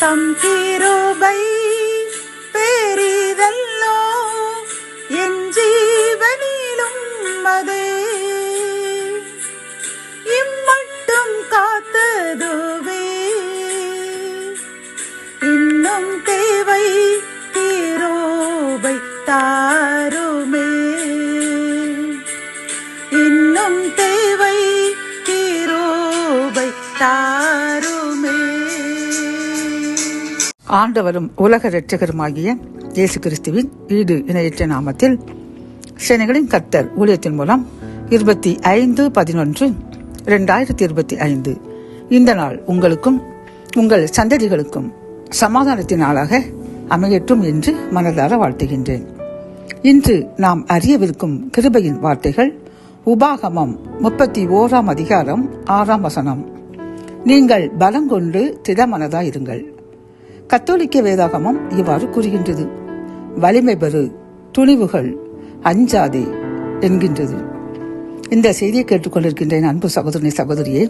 தம் கிருபை பெரிதல்லோ என் ஜீவனிலும் அதே இம்மட்டும் காத்ததுவே இன்னும் தேவை கிருபை தாருமே இன்னும் தேவை கிருபை தாருமே. ஆண்டவரும் உலக இரட்சகருமாகிய இயேசு கிறிஸ்துவின் ஈடு இணையற்ற நாமத்தில் சேனைகளின் கர்த்தர் ஊழியத்தின் மூலம் 25/11/2025 இந்த நாள் உங்களுக்கும் உங்கள் சந்ததிகளுக்கும் சமாதானத்தின் நாளாக அமையட்டும் என்று மனதார வாழ்த்துகின்றேன். இன்று நாம் அறியவிருக்கும் கிருபையின் வார்த்தைகள் உபாகமம் 31 அதிகாரம் 6 வசனம். நீங்கள் பலங்கொண்டு திடமனதாயிருங்கள். கத்தோலிக்க வேதாகமம் இவ்வாறு கூறுகின்றது. வலிமை பெறு, துணிவுகள், அஞ்சாதே என்கின்றது. இந்த செய்தியை கேட்டுக்கொண்டிருக்கின்ற அன்பு சகோதரனை சகோதரியே,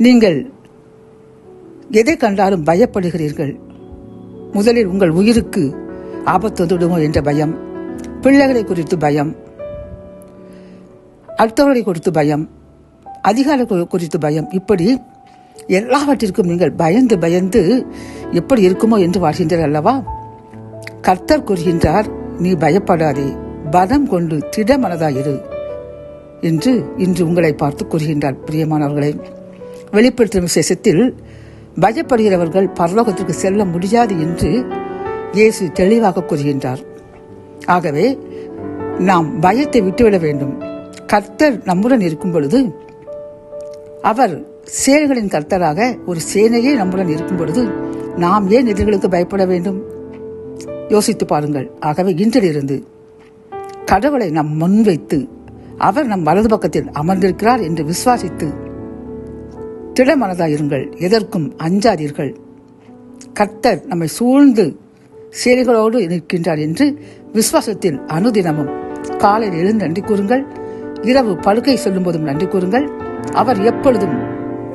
நீங்கள் எதை கண்டாலும் பயப்படுகிறீர்கள். முதலில் உங்கள் உயிருக்கு ஆபத்து வந்துவிடுமோ என்ற பயம், பிள்ளைகளை குறித்து பயம், அடுத்தவர்களை குறித்து பயம், அதிகாரிகள் குறித்து பயம், இப்படி எல்லாவற்றிற்கும் நீங்கள் பயந்து பயந்து எப்படி இருக்குமோ என்று வாழ்கின்றீர்கள் அல்லவா? கர்த்தர் கூறுகின்றார், நீ பயப்படாதே, பலம் கொண்டு திடமனதாயிரு என்று இன்று உங்களை பார்த்து கூறுகின்றார். பிரியமானவர்களே, வெளிப்படுத்தும் விசேஷத்தில் பயப்படுகிறவர்கள் பரலோகத்திற்கு செல்ல முடியாது என்று இயேசு தெளிவாக கூறுகின்றார். ஆகவே நாம் பயத்தை விட்டுவிட வேண்டும். கர்த்தர் நம்முடன் இருக்கும் பொழுது, அவர் சேனைகளின் கர்த்தராக ஒரு சேனையே நம்முடன் இருக்கும் பொழுது நாம் ஏன் எதிர்களுக்கு பயப்பட வேண்டும்? யோசித்து பாருங்கள். ஆகவே இன்றிலிருந்து கடவுளை நம் முன்வைத்து அவர் நம் வலது பக்கத்தில் அமர்ந்திருக்கிறார் என்று விசுவாசித்து திடமனதாயிருங்கள். எதற்கும் அஞ்சாதீர்கள். கர்த்தர் நம்மை சூழ்ந்து சேனைகளோடு இருக்கின்றார் என்று விசுவாசத்தில் அனுதினமும் காலையில் எழுந்து நன்றி கூறுங்கள். இரவு படுக்கை சொல்லும் போதும் நன்றி கூறுங்கள். அவர் எப்பொழுதும்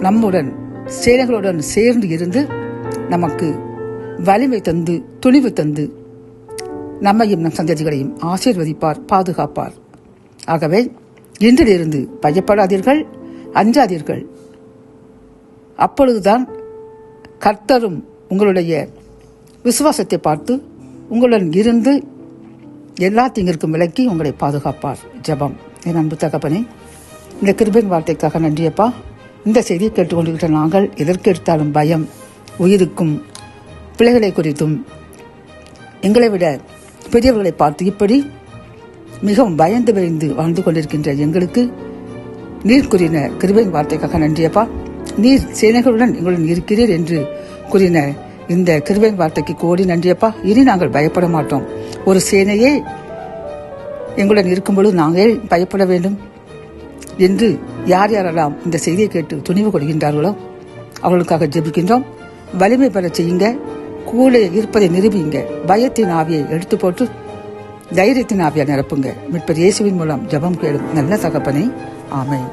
நம்முடன் சேனைகளுடன் சேர்ந்து இருந்து நமக்கு வலிமை தந்து துணிவு தந்து நம்மையும் நம் சந்ததிகளையும் ஆசீர்வதிப்பார், பாதுகாப்பார். ஆகவே இன்றிலிருந்து பயப்படாதீர்கள், அஞ்சாதீர்கள். அப்பொழுதுதான் கர்த்தரும் உங்களுடைய விசுவாசத்தை பார்த்து உங்களுடன் இருந்து எல்லா தீங்கிற்கும் விலக்கி உங்களை பாதுகாப்பார். ஜெபம். என் அன்பு தகப்பனே, இந்த கிருபையின் வார்த்தைக்காக நன்றியப்பா. இந்த செய்தியை கேட்டுக்கொண்டிருக்கிற நாங்கள் எதற்கு எடுத்தாலும் பயம், உயிருக்கும் பிள்ளைகளை குறித்தும் எங்களை விட பெரியவர்களை பார்த்து இப்படி மிகவும் பயந்து பயந்து வாழ்ந்து கொண்டிருக்கின்ற எங்களுக்கு நீர் கூறின கிருபையின் வார்த்தைக்காக நன்றியப்பா. நீர் சேனைகளுடன் எங்களுடன் இருக்கிறீர் என்று கூறின இந்த கிருபையின் வார்த்தைக்கு கோடி நன்றியப்பா. இனி நாங்கள் பயப்பட மாட்டோம். ஒரு சேனையே எங்களுடன் இருக்கும்பொழுது நாங்கள் பயப்பட வேண்டும் என்று யார் யாரெல்லாம் இந்த செய்தியை கேட்டு துணிவு கொடுக்கின்றார்களோ அவர்களுக்காக ஜெபிக்கின்றோம். வலிமை பெற செய்யுங்க, கூட இருப்பதை நிரூபிங்க. பயத்தின் ஆவியை எடுத்து போட்டு தைரியத்தின் ஆவியை நிரப்புங்க. மீட்பர் இயேசுவின் மூலம் ஜெபம் கேளும் நல்ல தகப்பனே. ஆமென்.